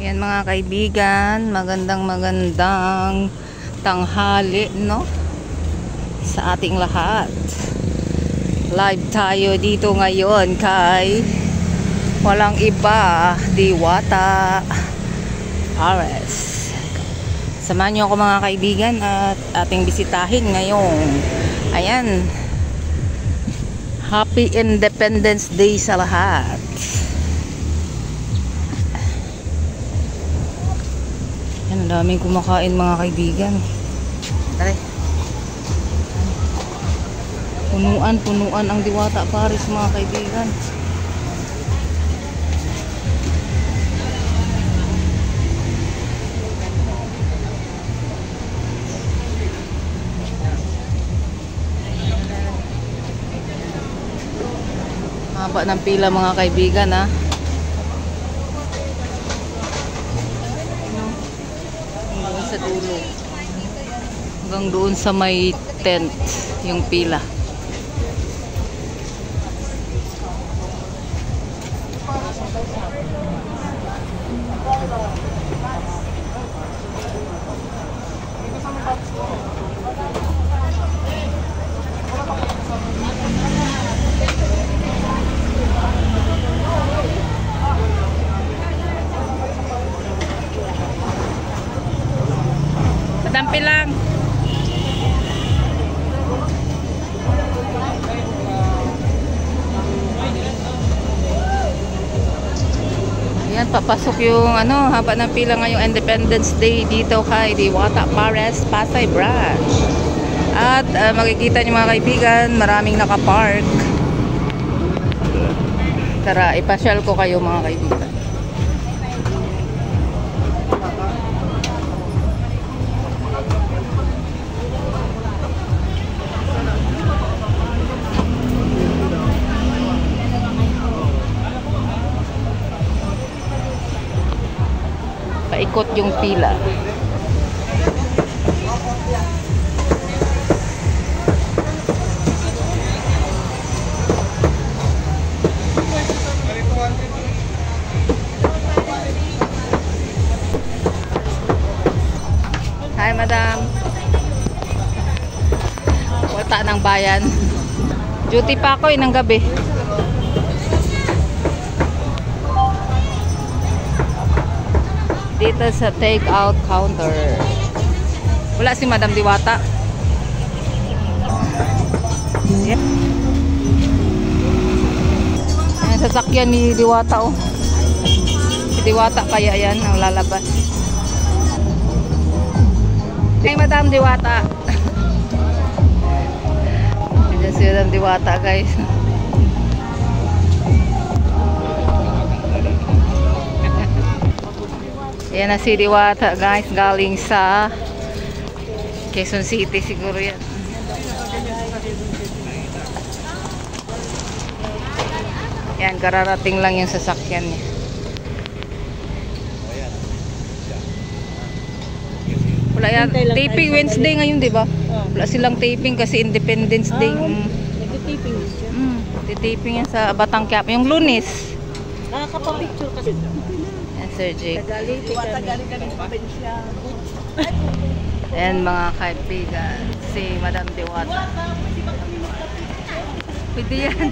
Yan mga kaibigan, magandang tanghali no sa ating lahat. Live tayo dito ngayon kay walang iba, Diwata Pares. Samahan niyo ako mga kaibigan at ating bisitahin ngayon. Ayan. Happy Independence Day sa lahat. Yan, ang daming kumakain mga kaibigan. Tara. Punuan ang Diwata Pares mga kaibigan. Haba ng pila mga kaibigan ha. Hanggang sa dulo. Hanggang doon sa may tent yung pila. Madampi lang. Ayan, papasok yung haba ng pila ngayong Independence Day dito kay Diwata Pares, Pasay Branch. At makikita niyo mga kaibigan, maraming nakapark. Tara, ipasyal ko kayo mga kaibigan. Paikot yung pila. Hi madam. Wata ng bayan. Duty pa ako ng gabi. Dito sa take out counter. Wala si Madam Diwata. Yeah. Ayan, sasakyan ni Diwata oh. Si Diwata kaya yan ang lalabas. Hey Madam Diwata. Ayan si Madam Diwata guys. Yan na si Diwata guys, galing sa Quezon City siguro yan. Yan, kararating lang yung sasakyan niya. Wala yan, taping Wednesday ngayon diba? Wala silang taping kasi Independence Day. Nag-taping siya. Taping yan sa Batang Quiapo, yung Lunes. Nakakapapicture kasi. Sir Jake. Tagali ka ng pabensya. Ayan mga kaibigan, si Madam Diwata. Pwede yan.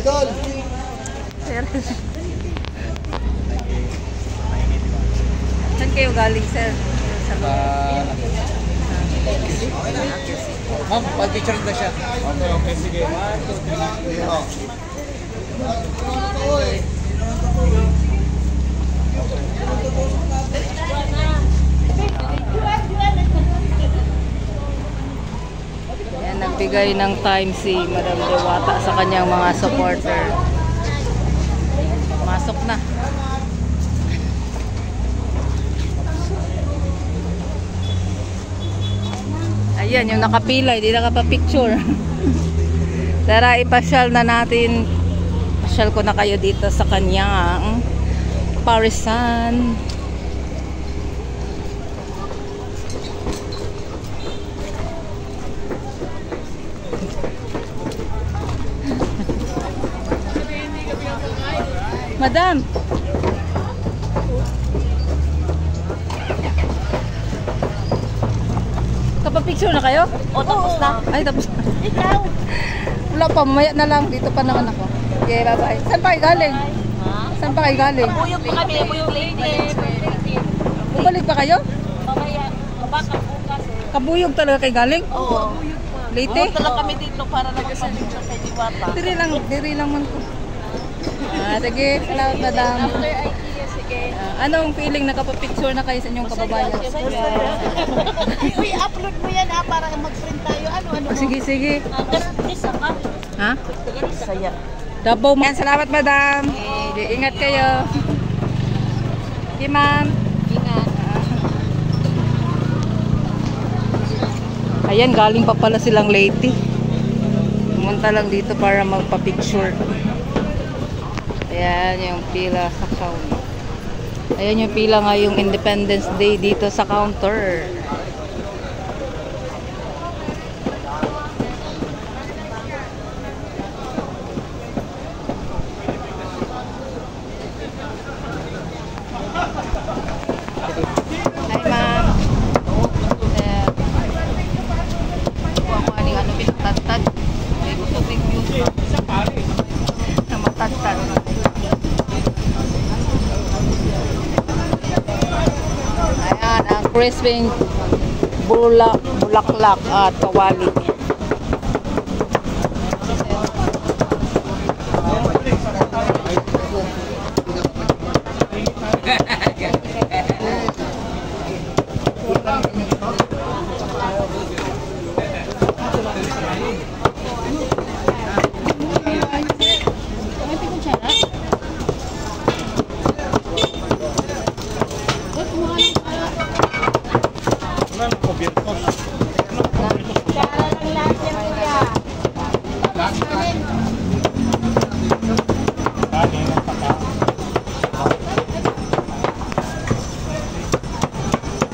Idol! Saan kayo galing sir? Sa Ma'am, pag-picture na siya. Okay, sige. 1, 2, 3. Yan, nagbigay ng time si Madam Diwata sa kanyang mga supporter. Masok na. Ayan, yung nakapila, hindi nakapapicture. Tara, ipasyal na natin. Pasyal ko na kayo dito sa kanyang Paresan. Madam. Kapapicture na kayo? O, tapos na. Ay, tapos na. Ikaw. Wala pa, mamaya na lang. Dito pa naman ako. Okay, bye-bye. Saan pa kayo galing? Ha? Saan pa kayo galing? Buyog pa kami, buyog lady. Bumalik pa kayo? Mamaya, baka bukas. Kabuyog talaga kayo galing? Oo. Late? Punta lang kami dito para na magpapicture kay Diwata. Diri lang man ko. Sige, salamat madam. After idea, sige. Anong feeling nakapapicture na kayo sa inyong kababayan? Uy, upload mo yan para mag-print tayo. Ano? Sige, sige. Isa ka. Ha? Saya. Davao. Yan, salamat madam. Ingat kayo. Okay, ma'am. Ingat. Ayan, galing pa pala silang Leyte. Pumunta lang dito para magpa-picture. Ayan yung pila sa counter. Ayan yung pila ngayong Independence Day dito sa counter. Hi, ma'am. Kuha ko aning ano pinatad-tad. May gusto big views ba? Na matad-tad. Ayan, ang crisping bulaklak at kawali.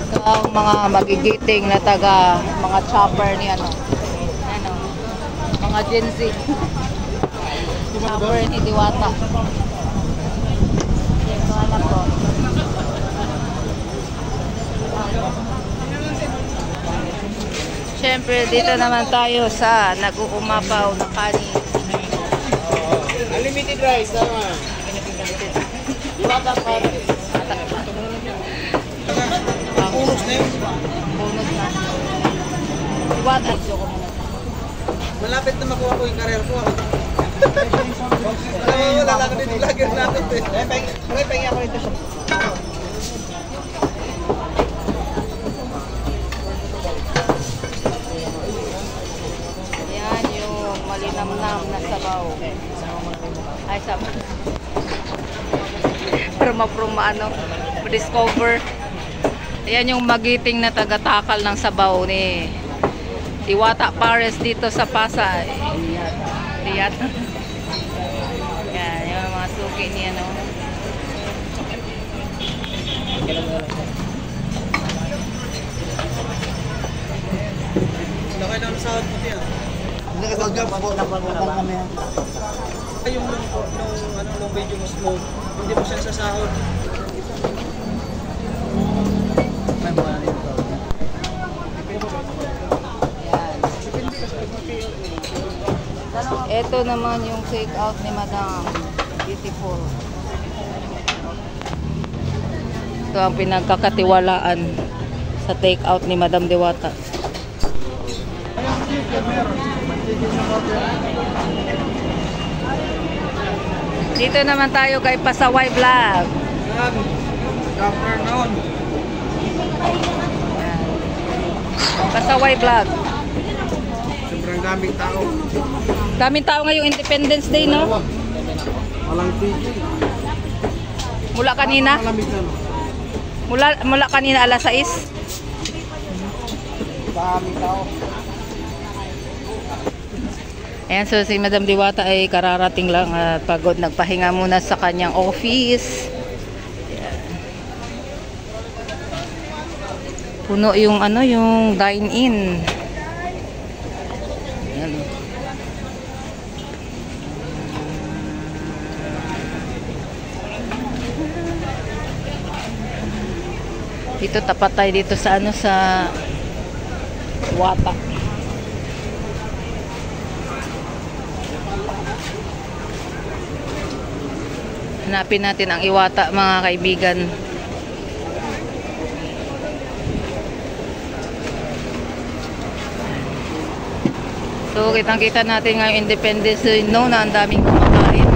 Ito ang mga magigiting na taga mga chopper ni ano, mga Gen Z. Chopper ni Diwata. Ito alam ko. Siyempre, dito naman tayo sa nag-uumapaw na kanin. Unlimited rice, tama. Diwata Pares. Punos na yun. Bonus na. Diwata. Malapit na makuha ko yung karir ko. Wala lang din vlogger natin. Pahingi ako nito siya. Ayan yung malinamnam na sabaw. Ay, sabaw. Para ma-ano, ma-discover. Ayan yung magiting na taga-takal ng sabaw ni Diwata Pares dito sa Pasay. Riyat. Yan, yung mga suki niya, no? Sila kayo ng sahod mo tiyan. Hindi ka sahod ka, pabang kami. Yung nung video mo smoke, hindi mo siya sasahod. May mga rin ito. Ito naman yung take out ni Madam. Beautiful. Ito ang pinagkakatiwalaan sa take out ni Madam Diwata. Dito naman tayo kay Pasaway Vlog. Afternoon. Pasaway Vlog. Sobrang daming tao. Daming tao ngayong Independence Day, no? Walang TV. Mula kanina? Malamig na, no? Mula kanina alas 6. Daming tao. Ayan, so si Madam Diwata ay kararating lang at pagod. Nagpahinga muna sa kanyang office. Ayan. Puno yung ano, yung dine-in. Ayan. Dito tapat tayo dito sa ano, sa Wata. Hanapin natin ang Iwata, mga kaibigan. So, kitang-kita natin ngayong Independence Day, no, na ang daming kumakain.